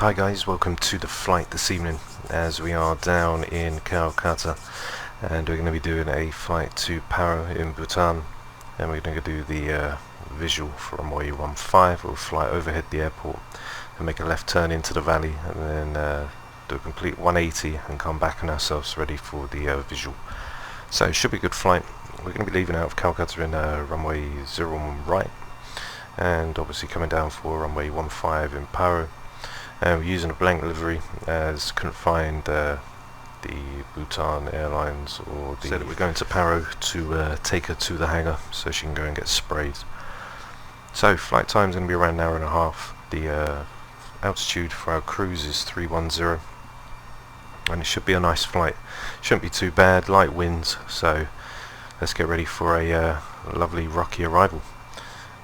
Hi guys, welcome to the flight this evening as we are down in Kolkata, and we're going to be doing a flight to Paro in Bhutan, and we're going to do the visual from runway 15. We'll fly overhead the airport and make a left turn into the valley, and then do a complete 180 and come back on ourselves ready for the visual. So it should be a good flight. We're going to be leaving out of Kolkata in runway 01 right, and obviously coming down for runway 15 in Paro. We're using a blank livery as couldn't find the Bhutan Airlines, or said that we're going to Paro to take her to the hangar so she can go and get sprayed. So flight time is going to be around an hour and a half. The altitude for our cruise is 310, and it should be a nice flight. Shouldn't be too bad, light winds, so let's get ready for a lovely rocky arrival.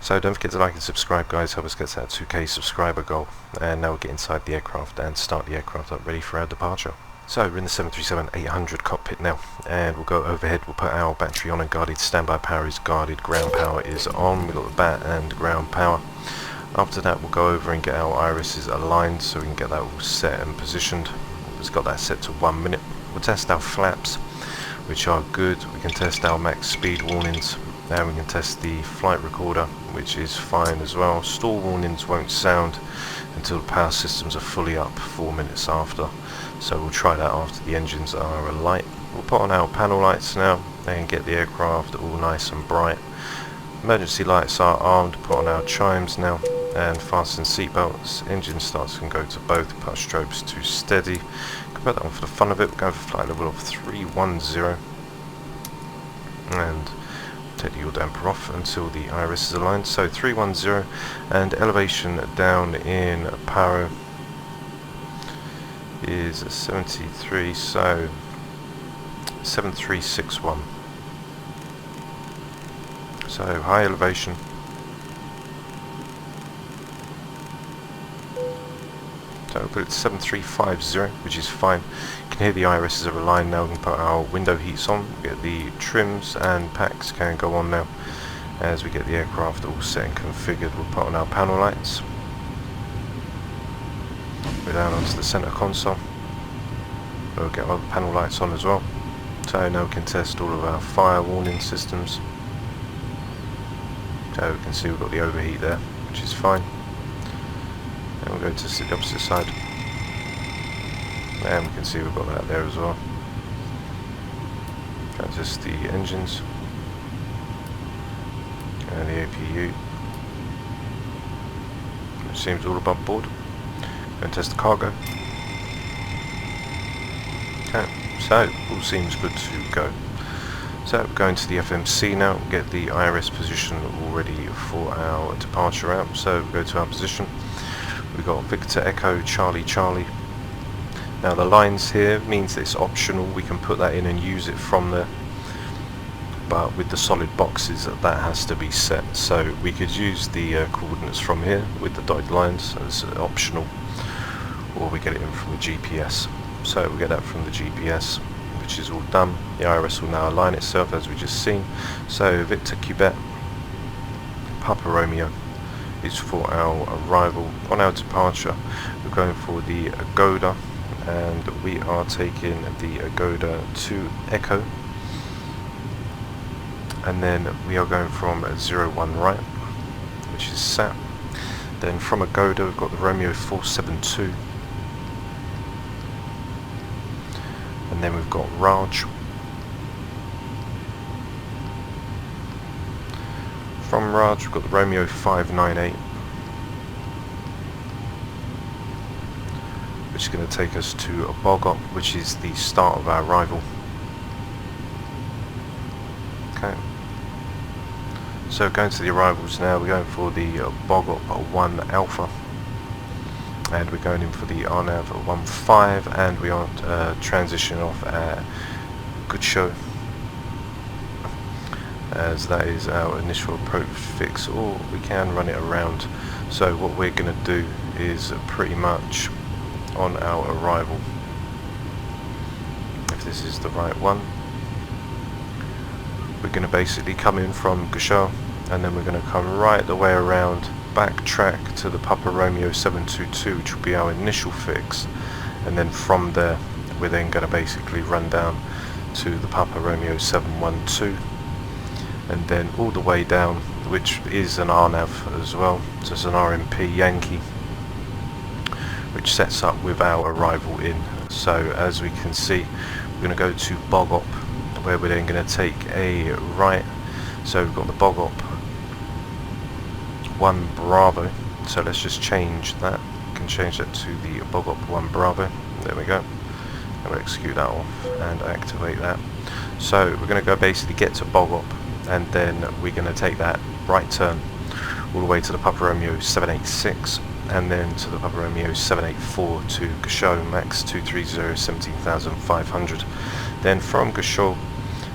So don't forget to like and subscribe guys, help us get to that 2k subscriber goal. And now we'll get inside the aircraft and start the aircraft up ready for our departure. So we're in the 737-800 cockpit now, and we'll go overhead. We'll put our battery on and guarded. Standby power is guarded, ground power is on. We've got the bat and ground power. After that we'll go over and get our irises aligned so we can get that all set and positioned. We've just got that set to 1 minute. We'll test our flaps, which are good. We can test our max speed warnings. Now we can test the flight recorder, which is fine as well. Stall warnings won't sound until the power systems are fully up 4 minutes after, so we'll try that after the engines are alight. We'll put on our panel lights now and get the aircraft all nice and bright. Emergency lights are armed. Put on our chimes now and fasten seatbelts. Engine starts can go to both. Put strobes to steady. Can put that on for the fun of it. We're going for flight level of 310, and take the yaw damper off until the iris is aligned. So 310, and elevation down in Paro is 73, so 7361. So high elevation. So we'll put it to 7350, which is fine. You can hear the irises are aligned now. We can put our window heats on, get the trims and packs can go on now. As we get the aircraft all set and configured, we'll put on our panel lights. We're down onto the center console. We'll get our panel lights on as well. So now we can test all of our fire warning systems. So we can see we've got the overheat there, which is fine. And we'll go to the opposite side, and we can see we've got that there as well. That's just the engines and the APU, which seems all above board. And test the cargo. Okay, so all seems good to go. So we're going to the FMC now, get the iris position all ready for our departure route. So we go to our position. We've got Victor Echo Charlie Charlie. Now the lines here means that it's optional. We can put that in and use it from there, but with the solid boxes that has to be set. So we could use the coordinates from here with the dotted lines as optional, or we get it in from the GPS. So we get that from the GPS, which is all done. The iris will now align itself as we just seen. So Victor Quebec Papa Romeo is for our arrival. On our departure we're going for the Agoda, and we are taking the Agoda to Echo, and then we are going from 01 right, which is sat. Then from Agoda we've got the Romeo 472, and then we've got Raj. From Raj we've got the Romeo 598, which is going to take us to Bogop, which is the start of our arrival. Okay, so going to the arrivals now. We're going for the Bogop 1 Alpha, and we're going in for the RNAV 15, and we are transitioning off at Good Show, as that is our initial approach fix, or we can run it around. So what we're going to do is pretty much on our arrival, if this is the right one, we're going to basically come in from Gusha, and then we're going to come right the way around backtrack to the Papa Romeo 722, which will be our initial fix, and then from there we're then going to basically run down to the Papa Romeo 712, and then all the way down, which is an RNAV as well, so it's an RMP Yankee, which sets up with our arrival in. So as we can see, we're going to go to Bogop, where we're then going to take a right. So we've got the Bogop 1 Bravo, so let's just change that. We can change that to the Bogop 1 Bravo. There we go. And we'll execute that off and activate that. So we're going to go basically get to Bogop, and then we're going to take that right turn all the way to the Papa Romeo 786, and then to the Papa Romeo 784 to Gashau, max 230, 17,500. Then from Gashau,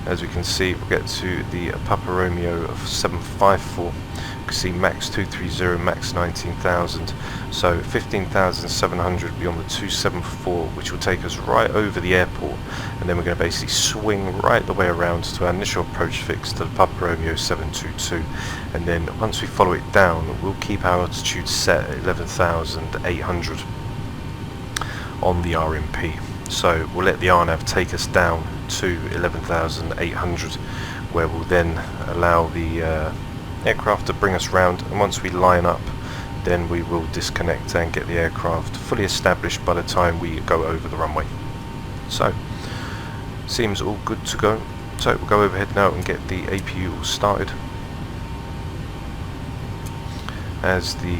as we can see, we'll get to the Papa Romeo 754. You can see max 230, max 19,000. So 15,700 beyond the 274, which will take us right over the airport. And then we're going to basically swing right the way around to our initial approach fix to the Papa Romeo 722. And then once we follow it down, we'll keep our altitude set at 11,800 on the RMP. So we'll let the RNAV take us down to 11,800, where we'll then allow the aircraft to bring us round, and once we line up, then we will disconnect and get the aircraft fully established by the time we go over the runway. So seems all good to go. So we'll go overhead now and get the APU all started. As the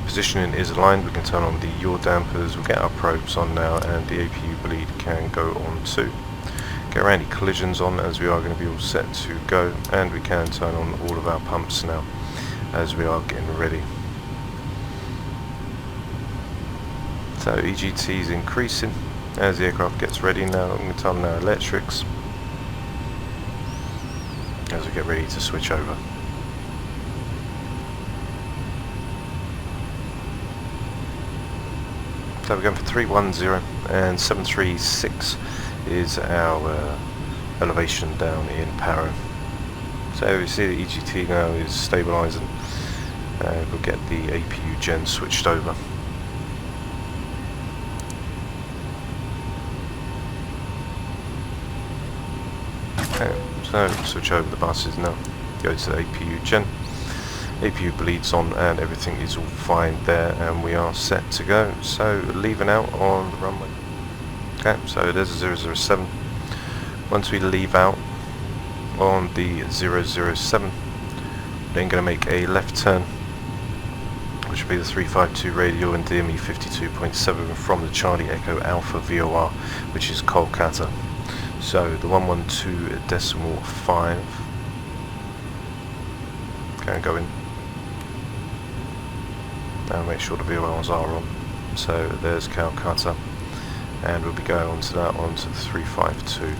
positioning is aligned, we can turn on the yaw dampers. We'll get our probes on now, and the APU bleed can go on too. Get our anti-collisions on, as we are going to be all set to go, and we can turn on all of our pumps now as we are getting ready. So EGT is increasing as the aircraft gets ready now. I'm going to turn on our electrics as we get ready to switch over. So we're going for 310, and 736 is our elevation down in Paro. So we see the EGT now is stabilising, and we'll get the APU gen switched over. Okay, so switch over the buses now, go to the APU gen. APU bleeds on and everything is all fine there, and we are set to go. So leaving out on the runway. Okay, so there's a 007. Once we leave out on the 007, then going to make a left turn, which will be the 352 radial and DME 52.7 from the Charlie Echo Alpha VOR, which is Kolkata. So the 112.5. Okay, go in. Now make sure the VORs are on. So there's Kolkata, and we'll be going on to that, onto the 352.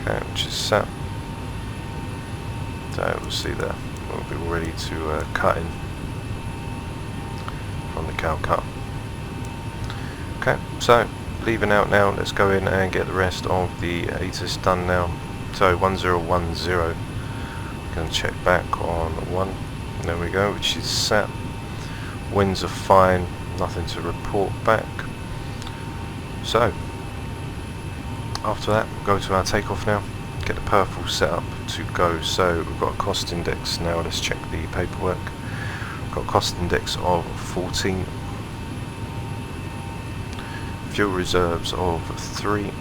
Okay, which is set. So we'll see there. We'll be ready to cut in from the Calcutta. Okay, so leaving out now, let's go in and get the rest of the ATIS done now. So 1010, we can check back on 1. There we go, which is set. Winds are fine, nothing to report back. So after that, we'll go to our takeoff now, get the purple set up to go. So we've got a cost index now, let's check the paperwork. We've got a cost index of 14, fuel reserves of 3,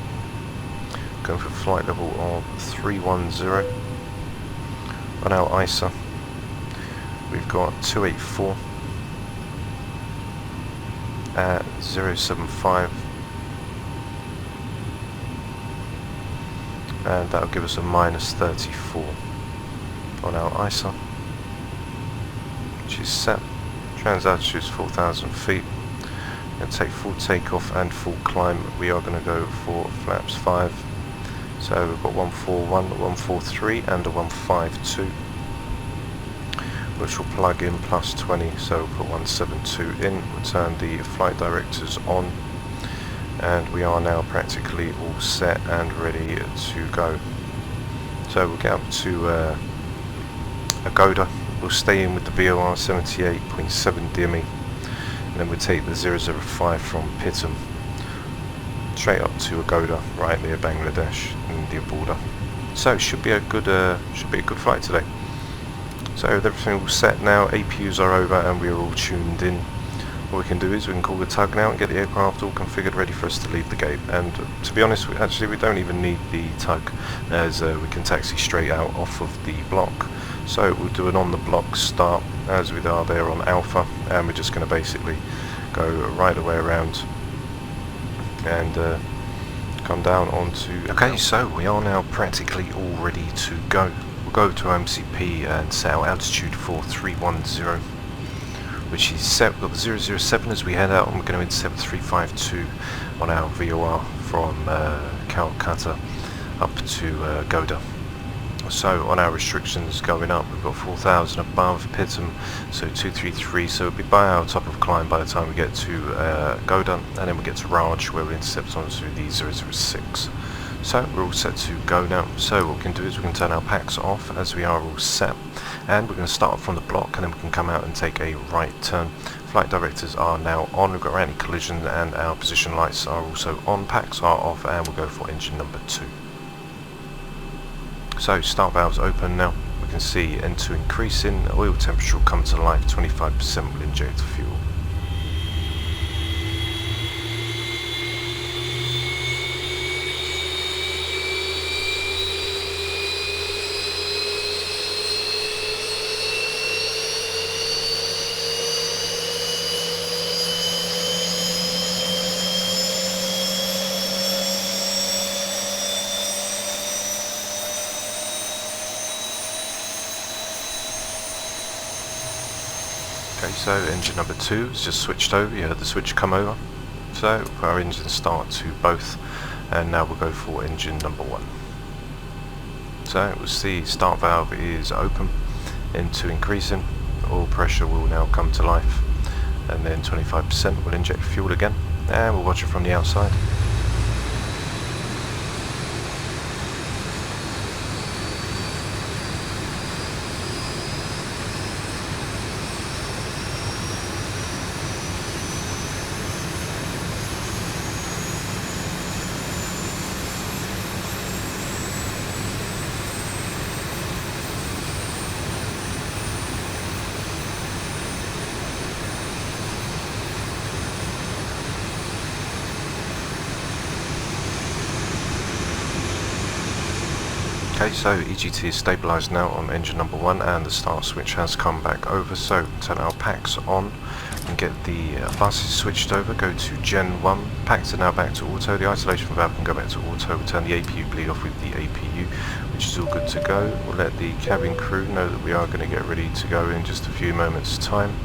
going for flight level of 310. On our ISA, we've got 284 at 075, and that'll give us a minus 34 on our ISA, which is set. Transaltitude is 4,000 feet. And take full takeoff and full climb. We are going to go for flaps 5. So we've got 141, 143 and a 152, which will plug in +20, so we'll put 172 in. We'll turn the flight directors on, and we are now practically all set and ready to go. So we'll get up to Agoda, we'll stay in with the BOR 78.7 DME, and then we'll take the 005 from Pitam straight up to Agoda, right near Bangladesh, India border. So it should be a good flight today. So with everything all set now, APUs are over and we are all tuned in. What we can do is we can call the tug now and get the aircraft all configured ready for us to leave the gate. And to be honest, we don't even need the tug, as we can taxi straight out off of the block. So we'll do an on the block start as we are there on Alpha, and we're just going to basically go right the way around and come down onto... Okay, so we are now practically all ready to go. We'll go to MCP and set our altitude for 310, which is set. We've got the 007 as we head out, and we're going to intercept 352 on our VOR from Kolkata up to Goda. So on our restrictions going up, we've got 4,000 above Pitam, so 233, so we'll be by our top of climb by the time we get to Goda, and then we get to Raj where we intercept onto the 006. So we're all set to go now. So what we can do is we can turn our packs off as we are all set, and we're going to start from the block, and then we can come out and take a right turn. Flight directors are now on, we've got our anti-collision and our position lights are also on, packs are off, and we'll go for engine number 2. So start valves open now, we can see N2 increasing, oil temperature will come to life, 25% will inject fuel. Okay, so engine number 2 is just switched over, you heard the switch come over. So we'll put our engine start to both, and now we'll go for engine number 1. So we'll see start valve is open, N2 increasing, oil pressure will now come to life, and then 25% will inject fuel again, and we'll watch it from the outside. Okay, so EGT is stabilised now on engine number 1, and the start switch has come back over, so turn our packs on and get the buses switched over, go to Gen 1, packs are now back to auto, the isolation valve can go back to auto, we'll turn the APU bleed off with the APU, which is all good to go. We'll let the cabin crew know that we are going to get ready to go in just a few moments time,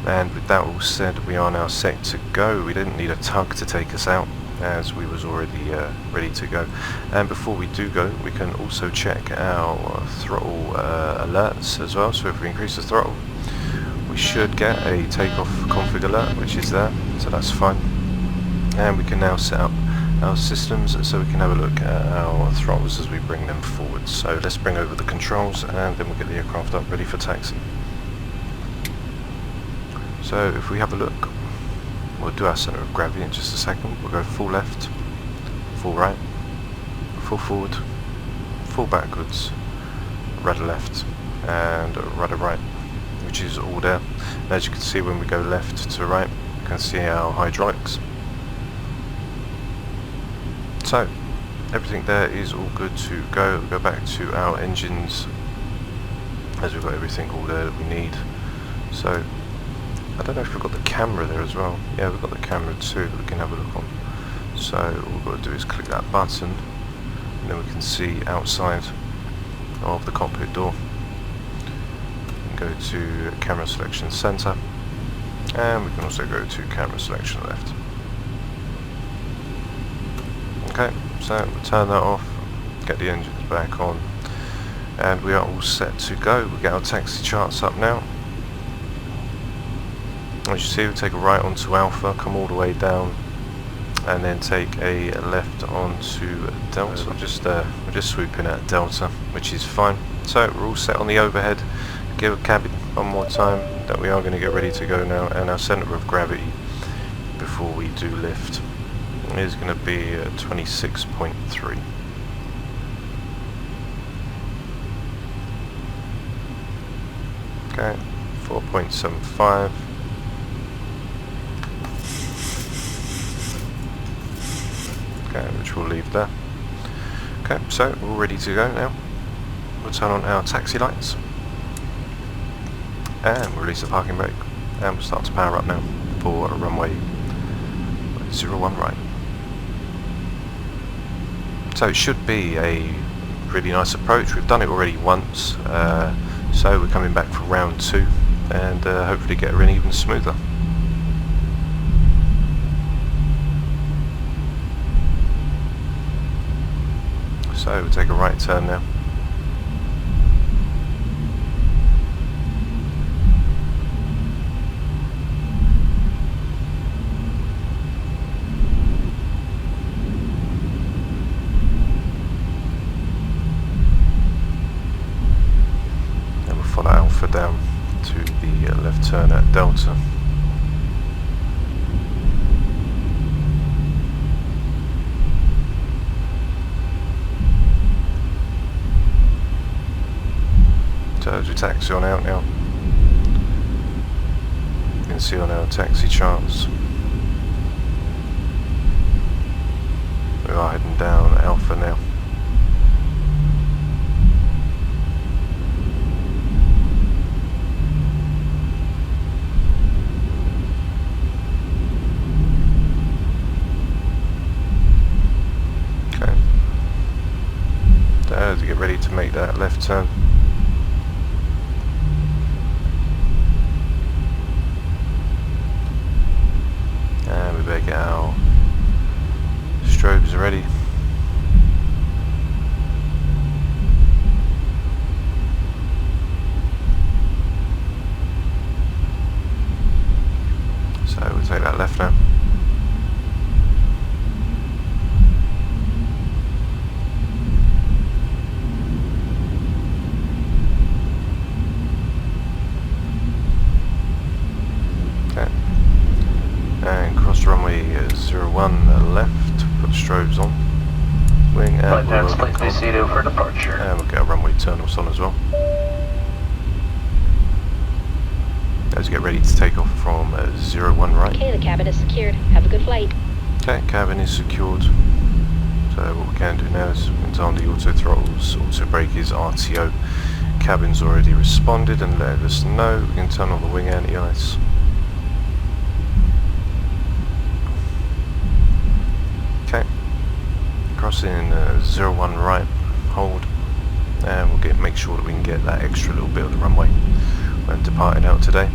and with that all said, we are now set to go. We didn't need a tug to take us out, as we was already ready to go. And before we do go, we can also check our throttle alerts as well. So if we increase the throttle, we should get a takeoff config alert, which is there, so that's fine. And we can now set up our systems so we can have a look at our throttles as we bring them forward. So let's bring over the controls, and then we'll get the aircraft up ready for taxi. So if we have a look, we'll do our centre of gravity in just a second. We'll go full left, full right, full forward, full backwards, rudder left, and rudder right, which is all there. And as you can see, when we go left to right, you can see our hydraulics. So everything there is all good to go. We'll go back to our engines, as we've got everything all there that we need. So I don't know if we've got the camera there as well. Yeah, we've got the camera too that we can have a look on. So all we've got to do is click that button, and then we can see outside of the cockpit door. We can go to camera selection center, and we can also go to camera selection left. Okay, so we'll turn that off, get the engines back on, and we are all set to go. We'll get our taxi charts up now. As you see, we take a right onto Alpha, come all the way down and then take a left onto Delta. We're just swooping at Delta, which is fine. So we're all set on the overhead. Give a cabin one more time. That we are going to get ready to go now, and our centre of gravity before we do lift is going to be 26.3. Okay, 4.75. Okay, which we'll leave there. Okay, so we're all ready to go now. We'll turn on our taxi lights and we'll release the parking brake, and we'll start to power up now for runway 01 right. So it should be a really nice approach. We've done it already once, so we're coming back for round 2 and hopefully get her in even smoother. So we'll take a right turn now. Down to the left turn at Delta. So as we taxi on out now, you can see on our taxi charts we are heading down Alpha now. To get ready to make that left turn. And we better get our strobes ready. So we'll take that left now. Runway 01 left, put strobes on, wing and we'll for departure. And we'll get our runway turnals on as well. As we get ready to take off from 01 right. Okay, the cabin is secured. Have a good flight. Okay, cabin is secured. So what we can do now is we can turn on the auto throttles, auto brake is RTO. Cabin's already responded and let us know. We can turn on the wing anti-ice. Okay, crossing 01 right, hold, and we'll make sure that we can get that extra little bit of the runway when departing out today.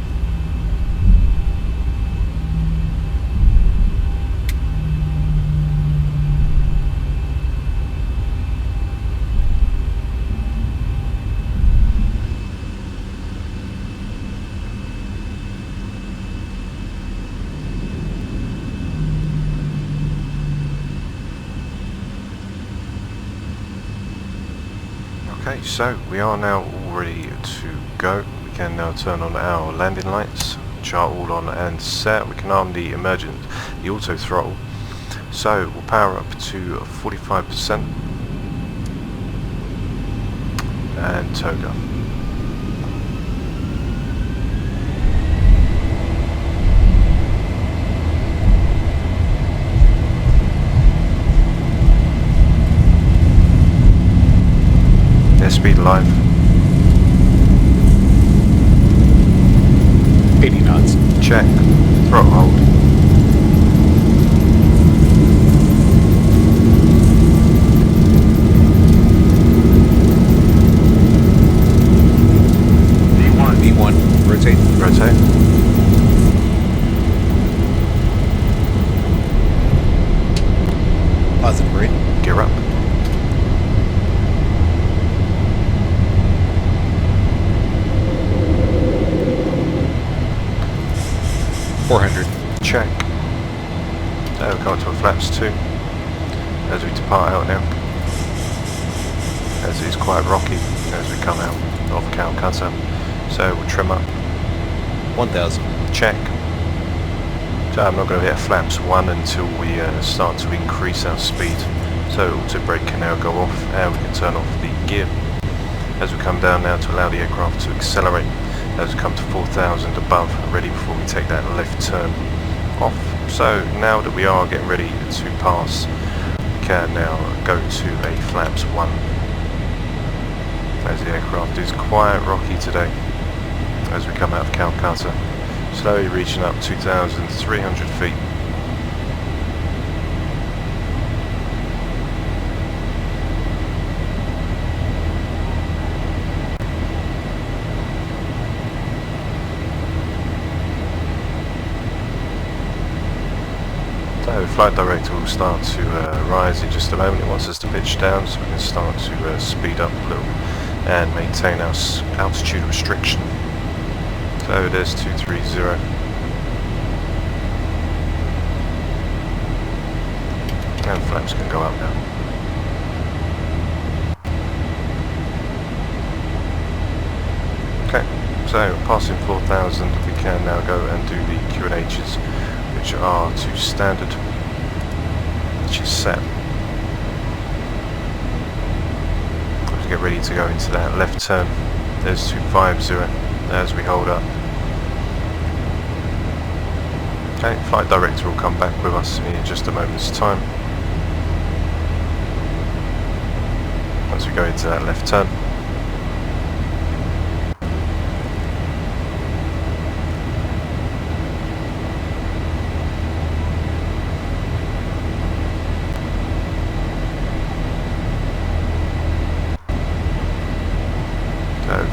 Okay, so we are now all ready to go. We can now turn on our landing lights, chart all on and set. We can arm the the auto throttle. So we'll power up to 45% and toga. Speed alive. 80 knots. Check. Throttle hold. V1. Rotate. Rotate. Positive rate. Gear up. Check. Now we're coming to a flaps 2 as we depart out now, as it is quite rocky as we come out of Kolkata. So we'll trim up 1,000. check. So I'm not going to hit flaps 1 until we start to increase our speed. So auto brake can now go off and we can turn off the gear as we come down now to allow the aircraft to accelerate as we come to 4,000 above, ready before we take that left turn off. So now that we are getting ready to pass, we can now go to a flaps 1 as the aircraft is quite rocky today as we come out of Kolkata, slowly reaching up 2,300 feet. So flight director will start to rise in just a moment. It wants us to pitch down so we can start to speed up a little and maintain our altitude restriction. So there's 230. And flaps can go up now. Okay, so passing 4,000 we can now go and do the Q&H's, which are to standard, which is set. Let's get ready to go into that left turn. There's 250 as we hold up. Okay, flight director will come back with us in just a moment's time once we go into that left turn.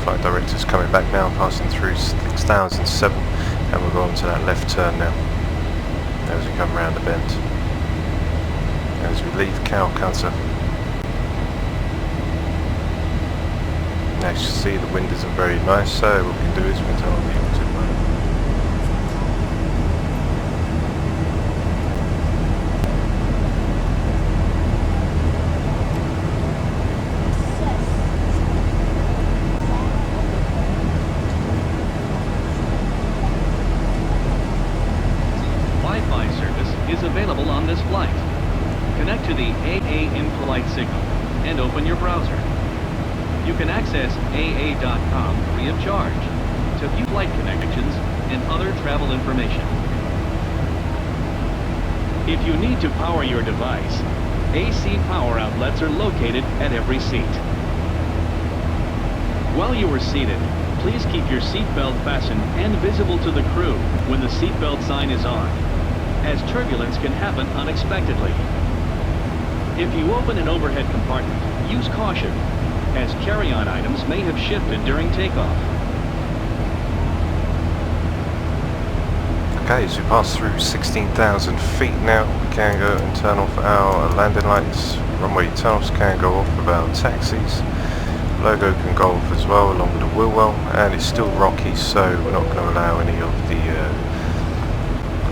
Flight director's coming back now, passing through 6,007, and we'll go on to that left turn now as we come round the bend. As we leave Kolkata, now you can see the wind isn't very nice, so what we can do is we can turn on the autopilot. Available on this flight. Connect to the AA in-flight signal and open your browser. You can access AA.com free of charge to view flight connections and other travel information. If you need to power your device, AC power outlets are located at every seat. While you are seated, please keep your seatbelt fastened and visible to the crew when the seatbelt sign is on, as turbulence can happen unexpectedly. If you open an overhead compartment, use caution, as carry-on items may have shifted during takeoff. Okay, so we pass through 16,000 feet now. We can go and turn off our landing lights. Runway turn-offs can go off with our taxis. Logo can go off as well, along with the wheel well, and it's still rocky, so we're not going to allow any of the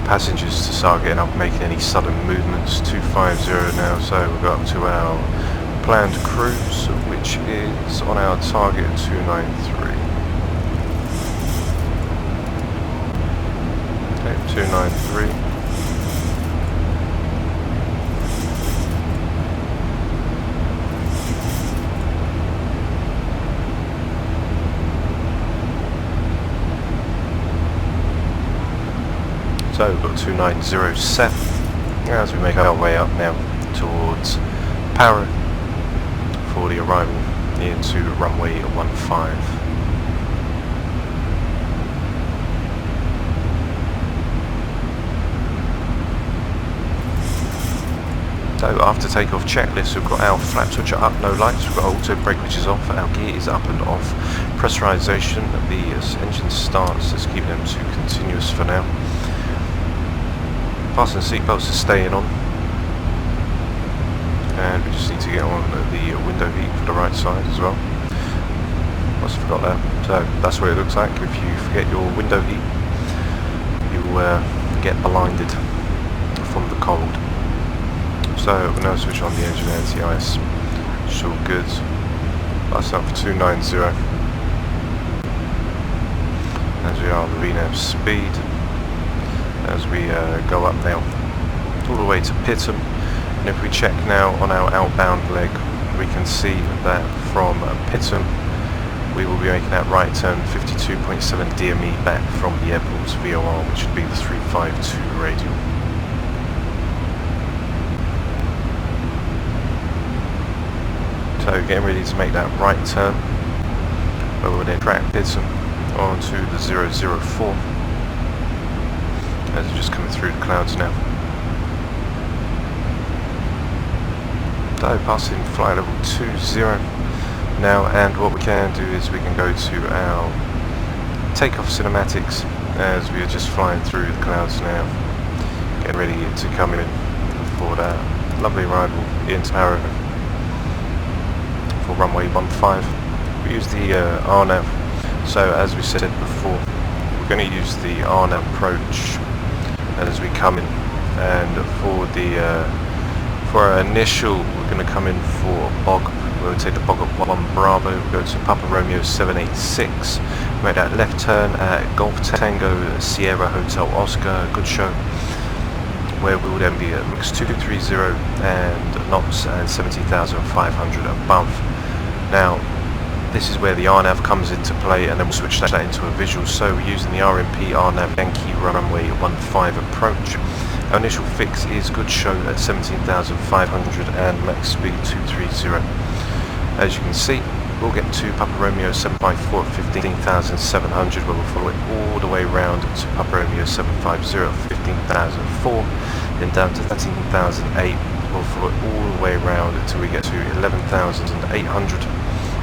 passengers to start getting up, making any sudden movements. 250 now, so we've got up to our planned cruise, which is on our target 293. Okay, 293. So we've got 290 set as we make our way up now towards Paro for the arrival into runway 15. So after takeoff checklist, we've got our flaps which are up, no lights, we've got auto brake which is off, our gear is up and off, pressurization, the engine starts, let's keep them to continuous for now. Fasten seatbelts are staying on, and we just need to get on the window heat for the right side as well. Must have forgot that. So that's what it looks like. If you forget your window heat, you'll get blinded from the cold. So we'll now switch on the engine anti-ice. It's all good. That's up for 290. As we are on the VNAV speed. As we go up now, all the way to Pittam. And if we check now on our outbound leg, we can see that from Pittam we will be making that right turn 52.7 DME back from the airport's VOR, which would be the 352 radial. So getting ready to make that right turn, where we'll then track Pittam onto the 004 as we're just coming through the clouds now. So passing flight level 20 now, and what we can do is we can go to our takeoff cinematics as we are just flying through the clouds now, getting ready to come in for that lovely arrival into Paro for runway 15. We use the RNAV, so as we said before, we're going to use the RNAV approach as we come in, and for our initial, we're going to come in for BOG. We'll take the BOG at 1 Bravo, we'll go to Papa Romeo 786, make that left turn at Golf Tango Sierra Hotel Oscar, good show, where we will then be at mix 230 and knots and 70,500 above. Now, this is where the RNAV comes into play, and then we'll switch that into a visual. So we're using the RMP RNAV Yankee runway 15 approach. Our initial fix is good show at 17,500 and max speed 230. As you can see, we'll get to Papa Romeo 754 at 15,700, where we'll follow it all the way round to Papa Romeo 750 at 15,004, then down to 13,008. We'll follow it all the way round until we get to 11,800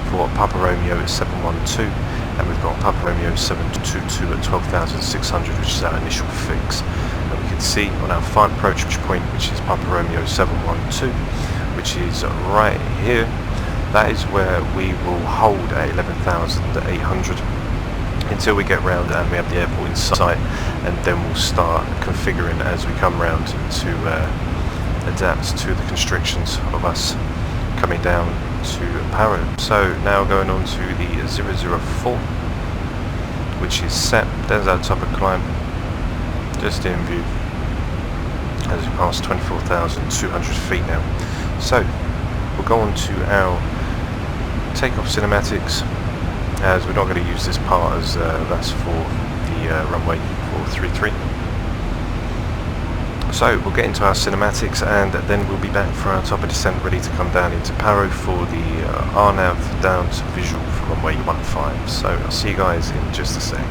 for Papa Romeo at 712, and we've got Papa Romeo 722 at 12,600, which is our initial fix. And we can see on our final approach point, which is Papa Romeo 712, which is right here, that is where we will hold at 11,800 until we get round and we have the airport in sight, and then we'll start configuring as we come round to adapt to the constrictions of us coming down to Paro. So now going on to the 004, which is set. There's our top of climb, just in view as we pass 24,200 feet now. So we'll go on to our takeoff cinematics, as we're not going to use this part as that's for the runway 433. So we'll get into our cinematics, and then we'll be back for our top of descent, ready to come down into Paro for the RNAV down to visual for runway 15. So I'll see you guys in just a sec.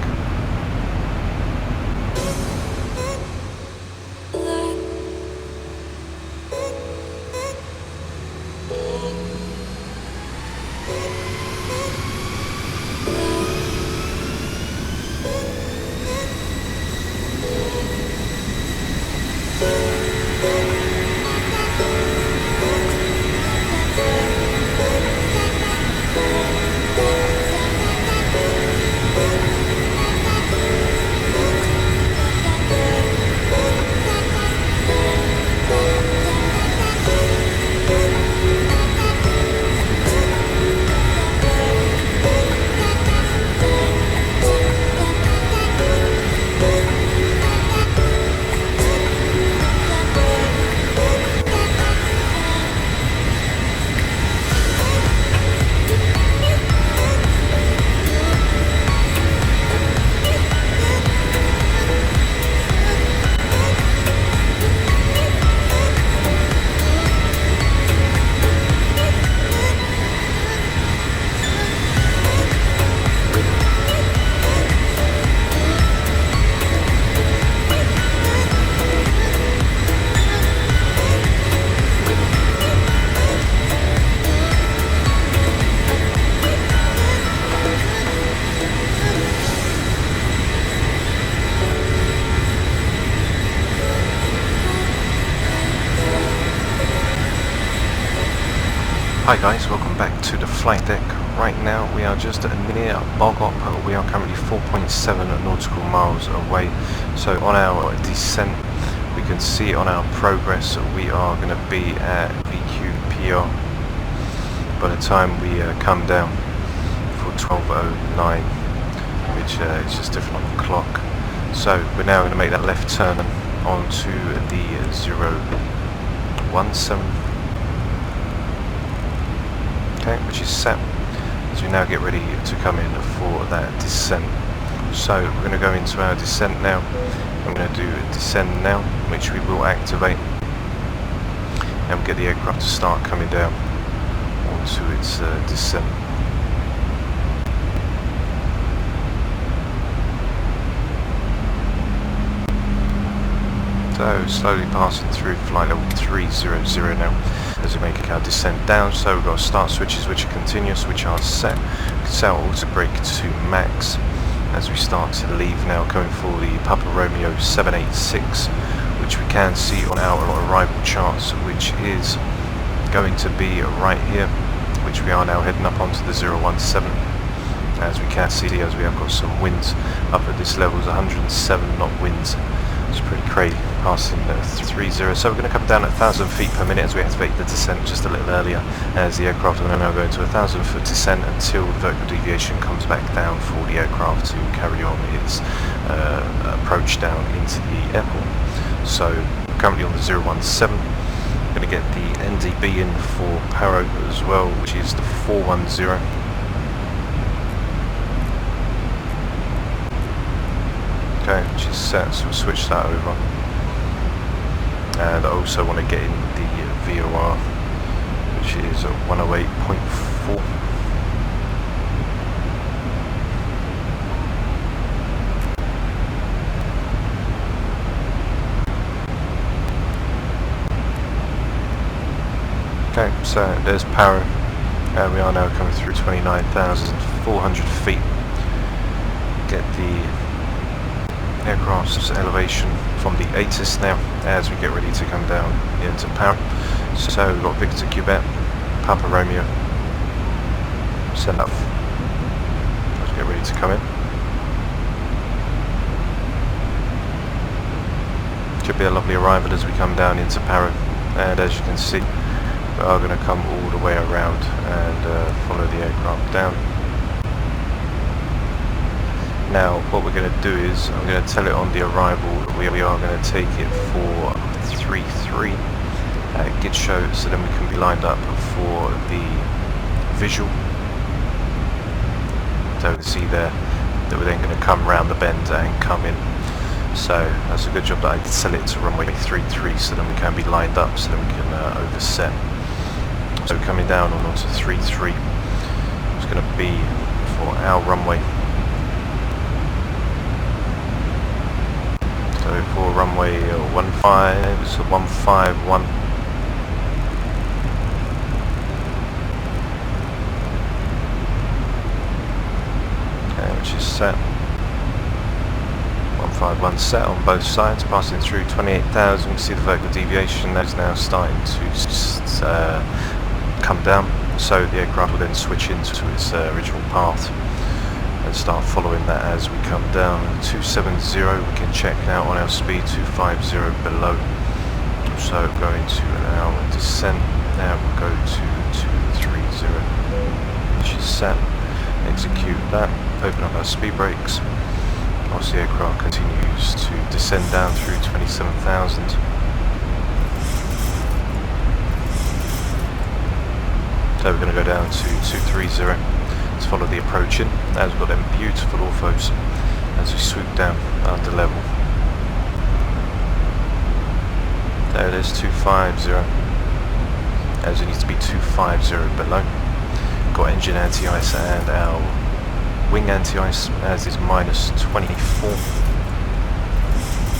Hi guys, welcome back to the flight deck. Right now we are just near Bogop. We are currently 4.7 nautical miles away. So on our descent we can see on our progress that we are going to be at VQPR by the time we come down for 12:09, which is just different on the clock. So we're now going to make that left turn onto the 017, okay, which is set, as we now get ready to come in for that descent. So we're going to go into our descent now. I'm going to do a descend now, which we will activate, and we'll get the aircraft to start coming down onto its descent. So slowly passing through flight level 300 now as we make our descent down. So we've got start switches which are continuous, which are set. Set auto brake to max as we start to leave now, coming for the Papa Romeo 786, which we can see on our arrival charts, which is going to be right here, which we are now heading up onto the 017. As we can see, as we have got some winds up at this level, is 107 knot winds. It's pretty crazy, passing 30. So we're going to come down at 1,000 feet per minute as we activate the descent just a little earlier, as the aircraft are now going to 1,000 foot descent until the vertical deviation comes back down for the aircraft to carry on its approach down into the airport. So currently on the 017, we're going to get the NDB in for Paro as well, which is the 410. Okay, which is set, so we'll switch that over. And I also want to get in the VOR, which is 108.4. Okay, so there's Paro, and we are now coming through 29,400 feet. Get the aircraft's elevation from the ASUS now as we get ready to come down into Paro. So we've got Victor Quebec, Papa Romeo, send up. Let's get ready to come in. Should be a lovely arrival as we come down into Paro, and as you can see, we are going to come all the way around and follow the aircraft down. Now what we're going to do is, I'm going to tell it on the arrival that we are going to take it for 3-3 git show, so then we can be lined up for the visual. So you can see there that we're then going to come round the bend and come in. So that's a good job that I set it to runway 33, so then we can be lined up, so then we can overset. So coming down onto 3-3, it's going to be for our runway. So for runway 15, it's a 151. Okay, which is set. 151 set on both sides, passing through 28,000. You can see the vertical deviation that is now starting to come down. So the aircraft will then switch into its original path and start following that as we come down. 270, we can check now on our speed, 250 below. So going to our descent, now we'll go to 230, which is set. Execute that, open up our speed brakes, whilst the aircraft continues to descend down through 27,000. So we're going to go down to 230. Let's follow the approach in, as we've got them beautiful orthos as we swoop down under level. There it is, 250, as it needs to be 250 below. Got engine anti-ice and our wing anti-ice as is minus 24.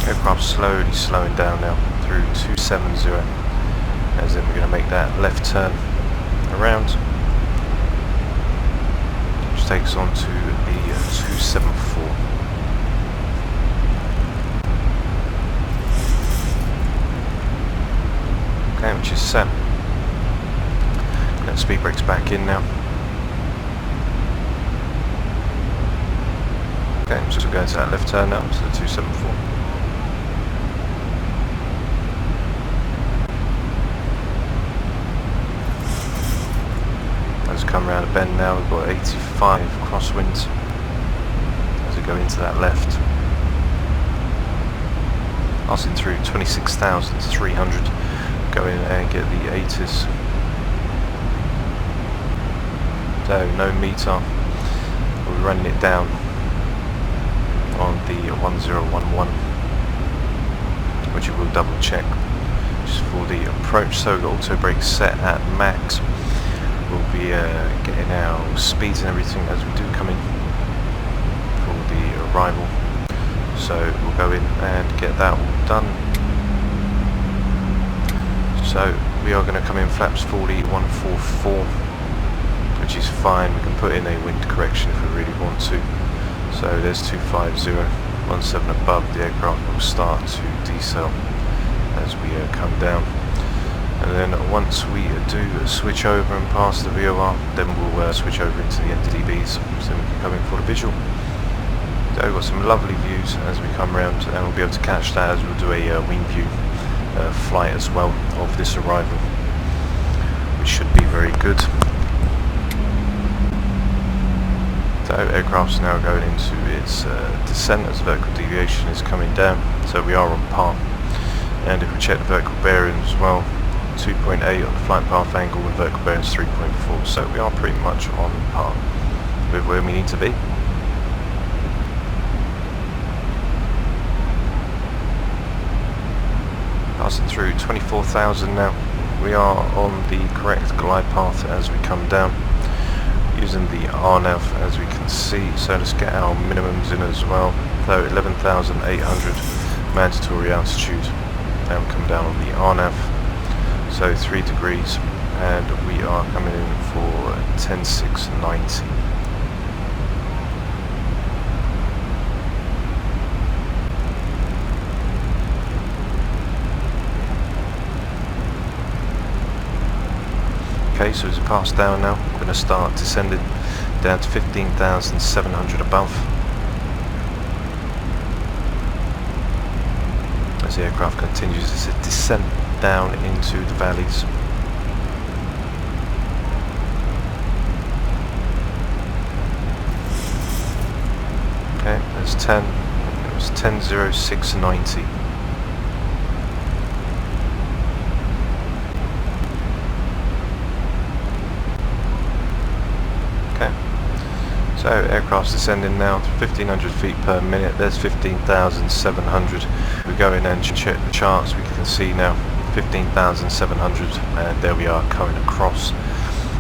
Aircraft slowly slowing down now through 270, as then we're going to make that left turn around, which takes on to the 274. Okay, which is set. Get speed brakes back in now. Okay, so we're going to that left turn now to the 274. as we come around a bend now, we've got 85 crosswinds as we go into that left. Passing through 26,300, go in and get the 80s. So no meter, we're running it down on the 1011, which you will double check just for the approach. So we've got auto brake set at max. We'll be getting our speeds and everything as we do come in for the arrival. So we'll go in and get that all done. So we are going to come in flaps 40 144, which is fine. We can put in a wind correction if we really want to. So there's 250, 17 above. The aircraft will start to decel as we come down. And then once we do switch over and pass the VOR, then we'll switch over into the NDBs so we can come in for the visual. So we've got some lovely views as we come around, and we'll be able to catch that as we'll do a wing view flight as well of this arrival, which should be very good. So aircraft's now going into its descent as vertical deviation is coming down, so we are on par. And if we check the vertical bearing as well, 2.8 on the flight path angle and vertical bearing is 3.4, so we are pretty much on par with where we need to be. Passing through 24,000 now. We are on the correct glide path as we come down, using the RNAV as we can see. So let's get our minimums in as well. So 11,800 mandatory altitude, and come down on the RNAV. So 3 degrees, and we are coming in for 10,690. Okay, so as we pass down now, we're going to start descending down to 15,700 above. As the aircraft continues its descent down into the valleys. Okay, there's 10. It was 10,0690. So aircraft's descending now to 1500 feet per minute. There's 15,700. We go in and check the charts. We can see now 15,700, and there we are coming across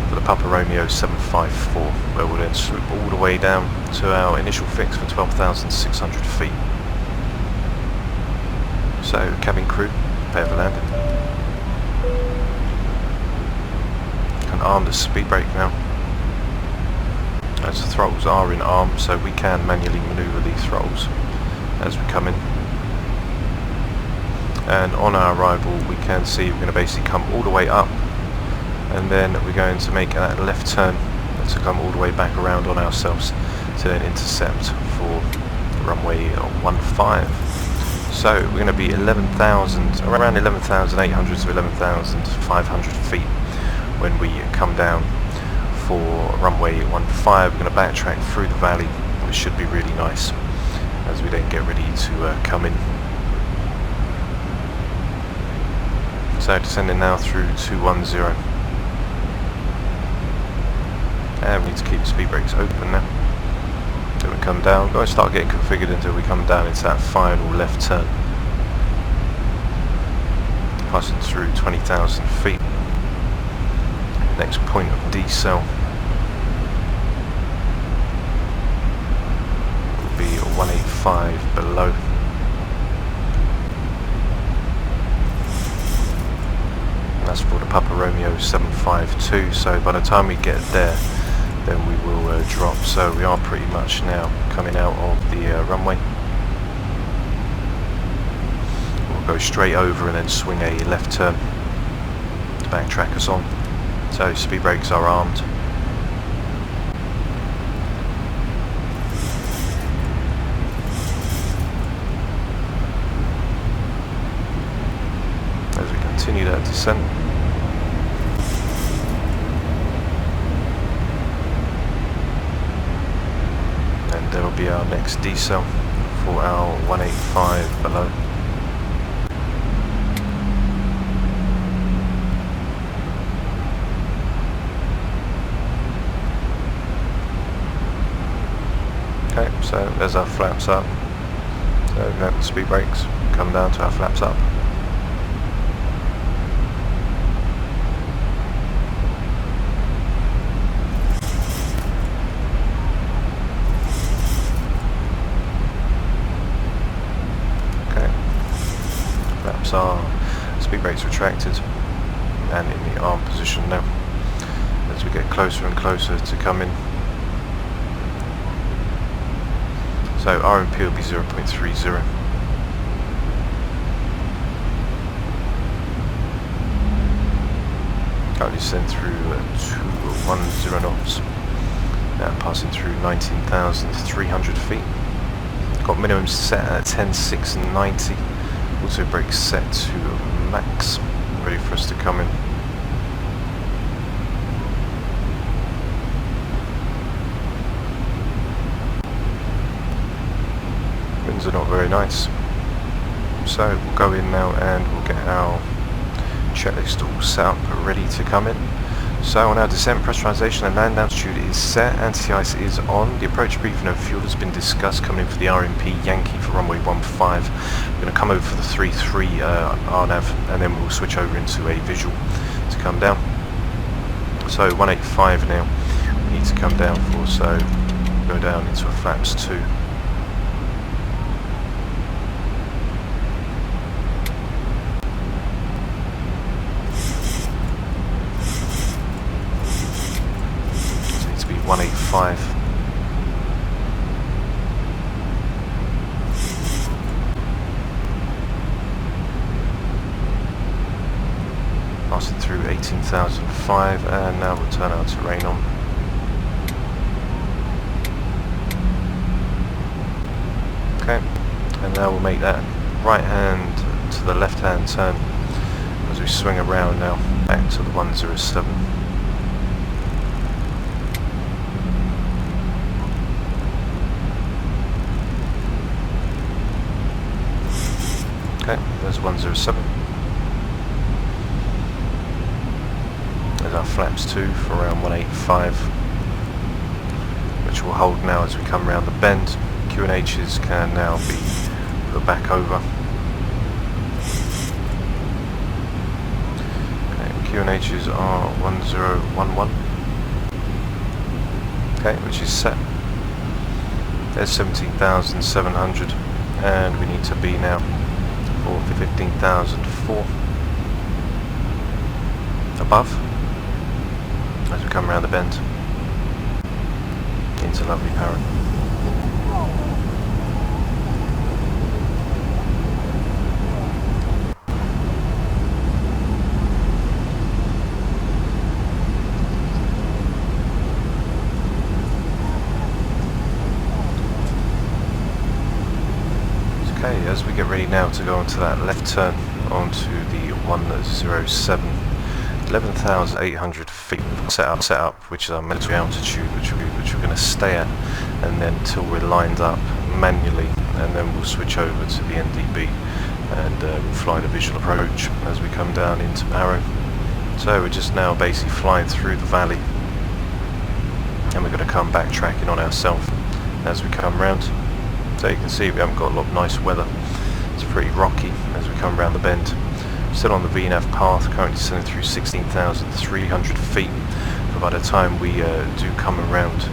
for the Papa Romeo 754, where we'll then swoop all the way down to our initial fix for 12,600 feet. So cabin crew, prepare for landing. Can arm the speed brake now, as the throttles are in arm, so we can manually manoeuvre these throttles as we come in. And on our arrival we can see we're going to basically come all the way up, and then we're going to make that left turn to come all the way back around on ourselves to then intercept for runway 15. So we're going to be 11,000, around 11,800 to 11,500 feet when we come down for runway 15. We're going to backtrack through the valley, which should be really nice as we then get ready to come in. So descending now through 210, and we need to keep the speed brakes open now. Then we come down, we're going to start getting configured until we come down into that final left turn, passing through 20,000 feet. Next point of decel will be 185 below. And that's for the Papa Romeo 752, so by the time we get there then we will drop. So we are pretty much now coming out of the runway. We'll go straight over and then swing a left turn to backtrack us on. So speed brakes are armed. As we continue that descent. next decel for our 185 below. Okay, so there's our flaps up. So we've got the speed brakes, come down to our flaps up. Okay, flaps are, speed brakes retracted and in the arm position now. As we get closer and closer to come in. So RMP will be 0.30. Currently sent through 210 knots. Now passing through 19,300 feet. Got minimum set at 10.6 and 90. Auto brake set to max. Ready for us to come in. Winds are not very nice, so we'll go in now and we'll get our checklist all set up, ready to come in. So on our descent, pressurization and land altitude is set, anti-ice is on, the approach briefing and fuel has been discussed, coming in for the RMP Yankee for runway 15. We're going to come over for the 3-3 RNAV and then we'll switch over into a visual to come down. So 185 now we need to come down for, so go down into a flaps 2. So it needs to be 185. Passing through 18,005 and now we'll turn our terrain on. Okay, and now we'll make that right hand to the left hand turn as we swing around now back to the 107. Okay, there's 107. There's our flaps 2 for around 185, which will hold now as we come around the bend. Q&H's can now be put back over. Okay, Q&H's are 1011. Okay, which is set. There's 17,700 and we need to be now for 15,004 above as we come around the bend into lovely Paro. Okay, as we get ready now to go onto that left turn onto the 107, 11,800 feet set up, which is our military altitude, which we're going to stay at, and then till we're lined up manually, and then we'll switch over to the NDB and we'll fly the visual approach as we come down into Paro. So we're just now basically flying through the valley, and we're going to come backtracking on ourselves as we come round. So you can see we haven't got a lot of nice weather. It's pretty rocky as we come around the bend. Still on the VNAV path, currently sending through 16,300 feet. But by the time we do come around,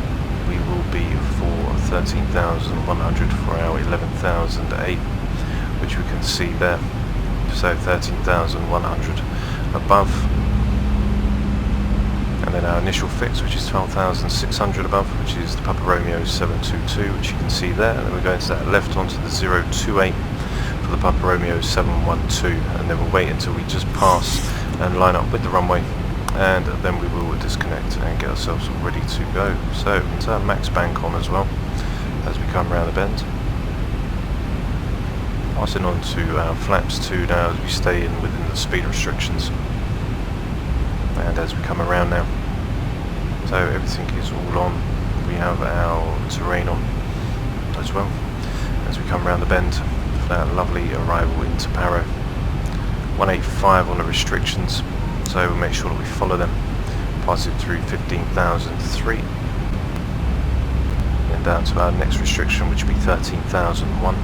we will be for 13,100 for our 11,008, which we can see there. So 13,100 above. And then our initial fix, which is 12,600 above, which is the Papa Romeo 722, which you can see there. And then we're going to that left onto the 028 for the Papa Romeo 712, and then we'll wait until we just pass and line up with the runway, and then we will disconnect and get ourselves all ready to go. So we'll turn max bank on as well as we come around the bend. Passing on to our flaps 2 now as we stay in within the speed restrictions. And as we come around now, so everything is all on. We have our terrain on as well as we come around the bend for that lovely arrival into Paro. 185 on the restrictions, so we'll make sure that we follow them, pass it through 15,003 and down to our next restriction, which will be 13,001.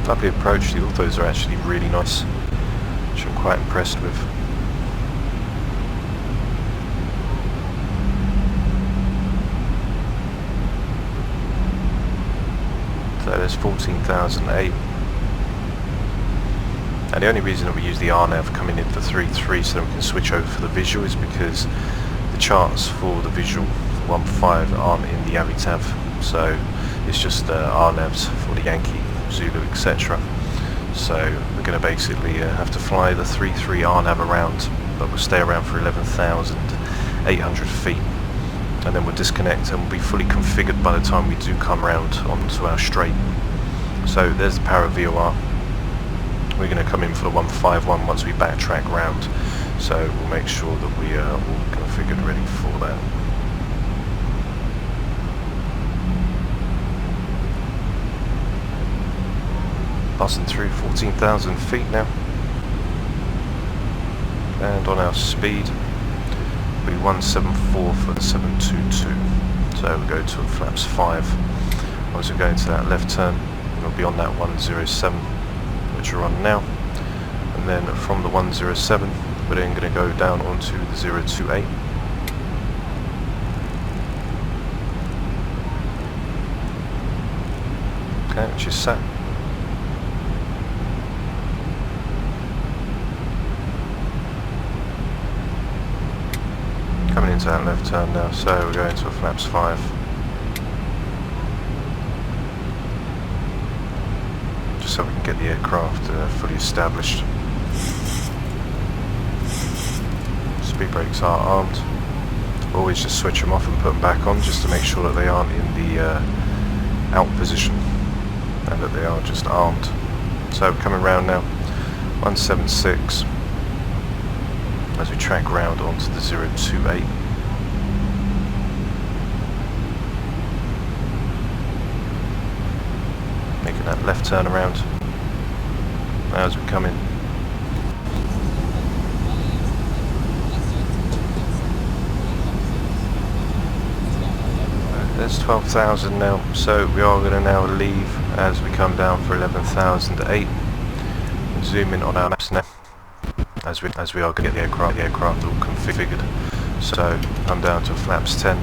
Lovely approach. The Orthos are actually really nice, which I'm quite impressed with. So there's 14,008. And the only reason that we use the RNAV coming in for 3.3 so that we can switch over for the visual is because the charts for the visual for 1.5 aren't in the Avitav, so it's just RNAVs for the Yankee, Zulu, etc. So we're going to basically have to fly the 3.3 RNAV around, but we'll stay around for 11,800 feet, and then we'll disconnect and we'll be fully configured by the time we do come around onto our straight. So there's the Paro VOR. We're going to come in for the 151 once we backtrack round, so we'll make sure that we are all configured ready for that. Passing through 14,000 feet now, and on our speed will be 174 for the 722, so we'll go to flaps 5. Once we go into that left turn, we'll be on that 107 which we're on now, and then from the 107 we're then going to go down onto the 028. Okay, which is set. Coming into that left turn now, so we're going to a flaps 5. Just so we can get the aircraft fully established. Speed brakes are armed. Always just switch them off and put them back on just to make sure that they aren't in the out position and that they are just armed. So we're coming round now, 176. As we track round onto the 028. Making that left turn around. Now as we come in. There's 12,000 now, so we are going to now leave as we come down for 11,008. Zoom in on our maps now. As we are going to get the aircraft all configured. So I'm down to flaps 10.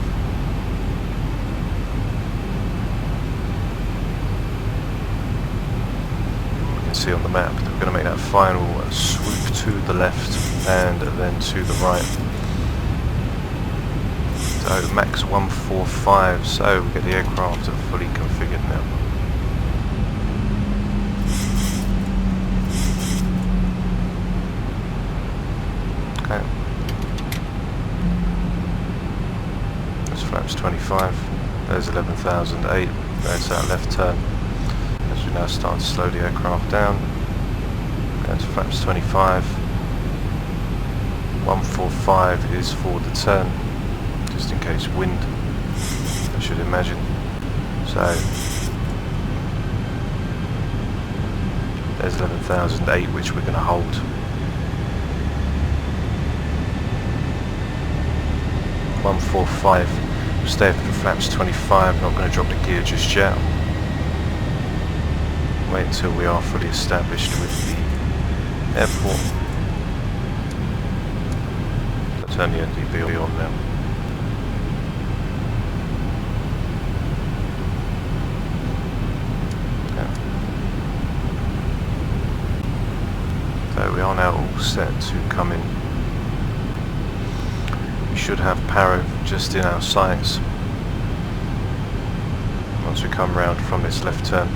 You can see on the map that we're going to make that final swoop to the left and then to the right. So max 145, so we get the aircraft fully configured now. Okay. There's flaps 25, there's 11,008, there's that left turn. As we now start to slow the aircraft down, going to flaps 25, 145 is for the turn, just in case wind, I should imagine. So there's 11,008 which we're going to hold. 145, stay for flaps 25, not going to drop the gear just yet. Wait until we are fully established with the airport. I'll turn the NDB on now. Okay. So we are now all set to come in. Should have Paro just in our sights. Once we come round from this left turn,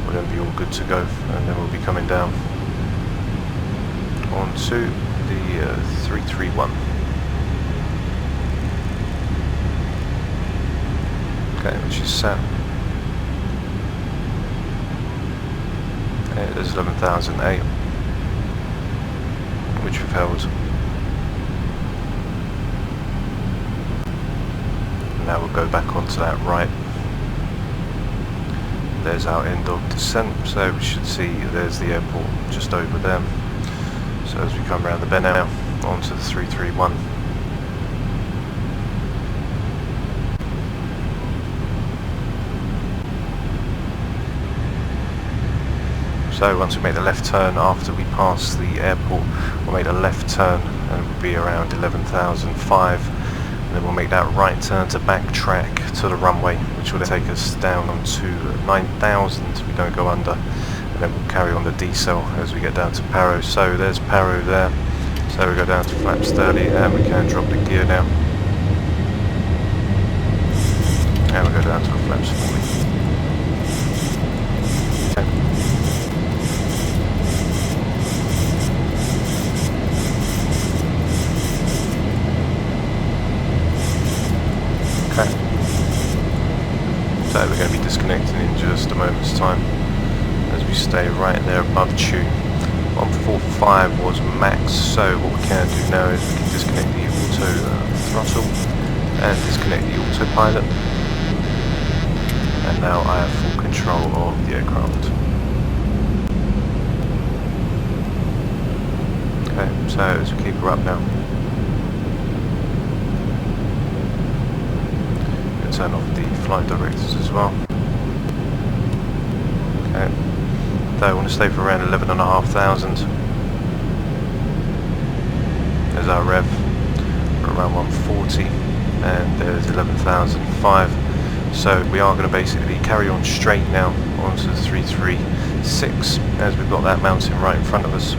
we'll then be all good to go, and then we'll be coming down onto the 331. Okay, which is set. Okay, there's 11,008. which we've held. Now we'll go back onto that right. There's our end of descent, so we should see there's the airport just over there. So as we come around the bend now, onto the 331. So once we make the left turn after we pass the airport, we'll make a left turn and we'll be around 11,005. And then we'll make that right turn to backtrack to the runway, which will take us down onto 9,000 if we don't go under. And then we'll carry on the decel as we get down to Paro. So there's Paro there. So we go down to flaps 30 and we can drop the gear now. And we'll go down to flaps 40. So we're going to be disconnecting in just a moment's time as we stay right there above tune. 145 was max, so what we can do now is we can disconnect the auto throttle and disconnect the autopilot, and now I have full control of the aircraft. Okay, so as we keep her up now, turn off the flight directors as well. Okay, so I want to stay for around 11,500. There's our rev for around 140, and there's 11,005. So we are going to basically carry on straight now onto the 336 as we've got that mountain right in front of us.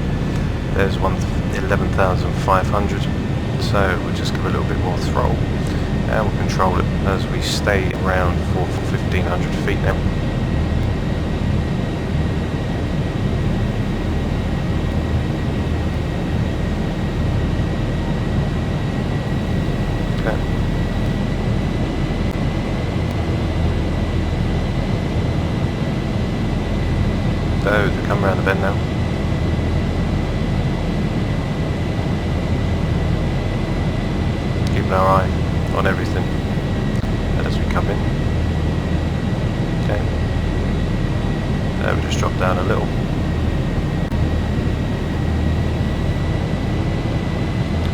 There's 11,500. So we'll just give a little bit more throttle. And we'll control it as we stay around for 1,500 feet now. Okay. So as we come around the bend now. Keeping our eye on everything as we come in. Okay. There we just drop down a little.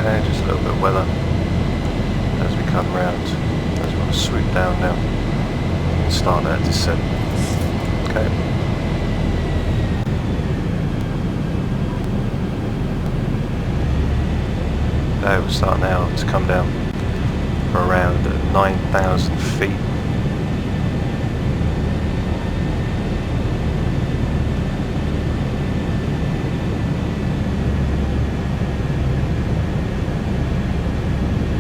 And just a little bit of weather as we come round. As we want to swoop down now and start that descent. Okay. There we'll start now to come down for around 9,000 feet.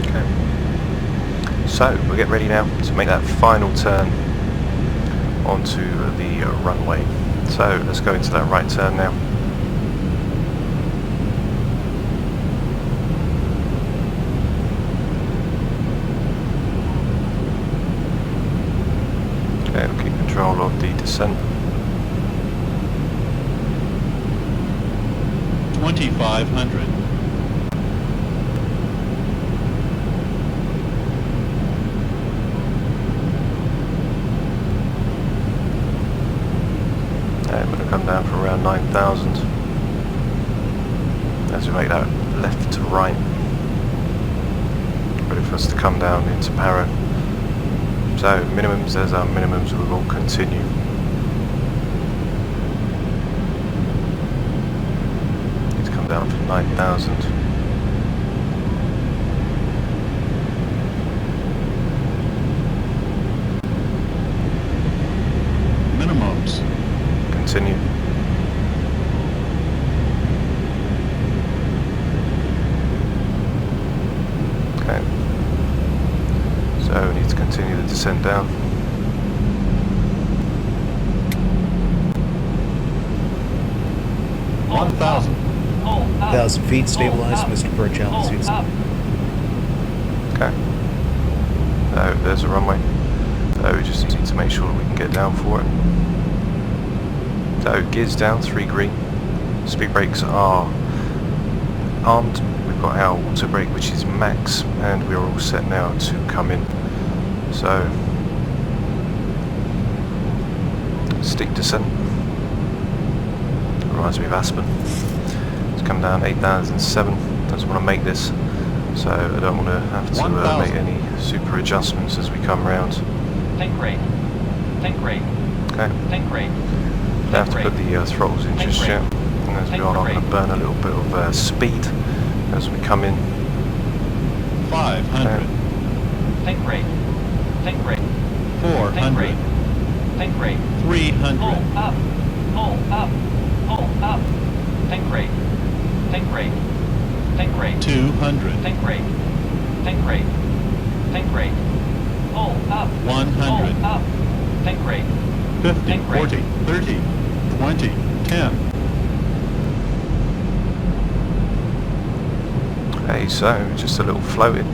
Okay. So we'll get ready now to make that final turn onto the runway. So let's go into that right turn now. We'll keep control of the descent. 2,500. And we're going to come down for around 9,000 as we make that left to right, ready for us to come down into Paro. So minimums, there's our minimums, we will continue. Need to come down from 9,000. Minimums. Continue. Okay. So we need to continue the descent down. On 1,000. 1,000 feet, stabilized, Mr. Perch altitude. Okay. So there's a runway. So we just need to make sure we can get down for it. So gears down, 3 green. Speed brakes are armed. We've got our auto brake, which is max, and we're all set now to come in. So, steep descent. Reminds me of Aspen. It's come down 8,007. I just want to make this, so I don't want to have to make any super adjustments as we come round. Think rate. Think rate. Okay. Think rate. Don't have to put the throttles in just yet. And as we are, I'm going to burn a little bit of speed as we come in. 500. Think rate. Think rate. 400. Think rate. 300. Pull up. Pull up. Pull up. Think rate. Think rate. Think rate. 200. Think rate. Think rate. Think rate. Pull up. 100. Pull up. Think rate. 50, Think rate. 40, 30, 20, 10. Okay, so just a little floating.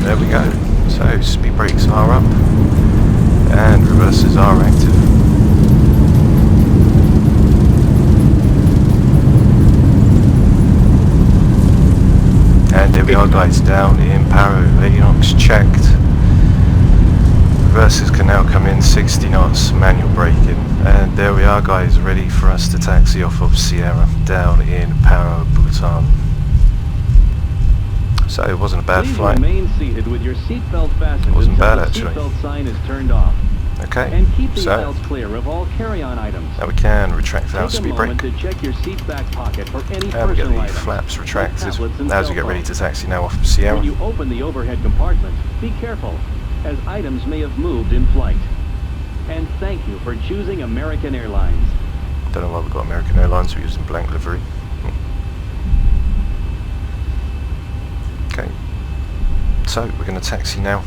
There we go. So speed brakes are up and reversers are active. And there we are, guys, down in Paro. Avionics checked. Reversers can now come in 60 knots, manual braking. And there we are, guys, ready for us to taxi off of Sierra down in Paro, Bhutan. So it wasn't a bad Please flight. remain seated with your seatbelt fastened Wasn't until bad, the actually. seatbelt sign is turned off. Okay, And keep the so aisles clear of all carry-on items. now we can retract our Take a speed moment brake. to check your seat back pocket for any And we get personal the items. flaps retracted tablets and as we cell get ready to phones. taxi now off of Sierra. When you open the overhead compartment, be careful, as items may have moved in flight. And thank you for choosing American Airlines. Don't know why we've got American Airlines, we're using blank livery. Okay, so we're going to taxi now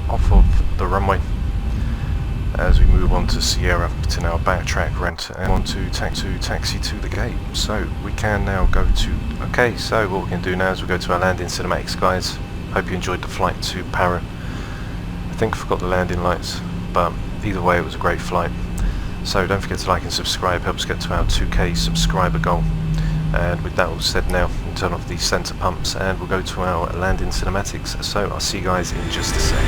off of the runway as we move on to Sierra to now backtrack rent and on to taxi to the gate. So we can now go to, okay, so what we can do now is we go to our landing cinematics, guys. Hope you enjoyed the flight to Paro. I think I forgot the landing lights, but either way it was a great flight. So don't forget to like and subscribe, help us get to our 2k subscriber goal. And with that all said now, we'll turn off the centre pumps and we'll go to our landing cinematics. So I'll see you guys in just a sec.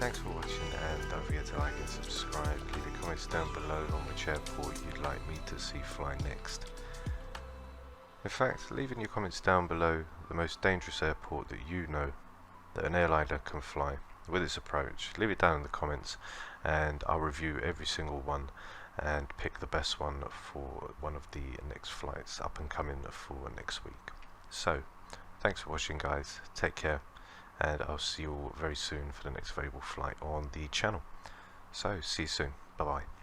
thanks for watching, and don't forget to like and subscribe. Leave your comments down below on which airport you'd like me to see fly next. In fact, leave in your comments down below the most dangerous airport that you know that an airliner can fly with its approach. Leave it down in the comments and I'll review every single one and pick the best one for one of the next flights up and coming for next week. So thanks for watching guys, take care, and I'll see you all very soon for the next available flight on the channel. So see you soon, bye bye.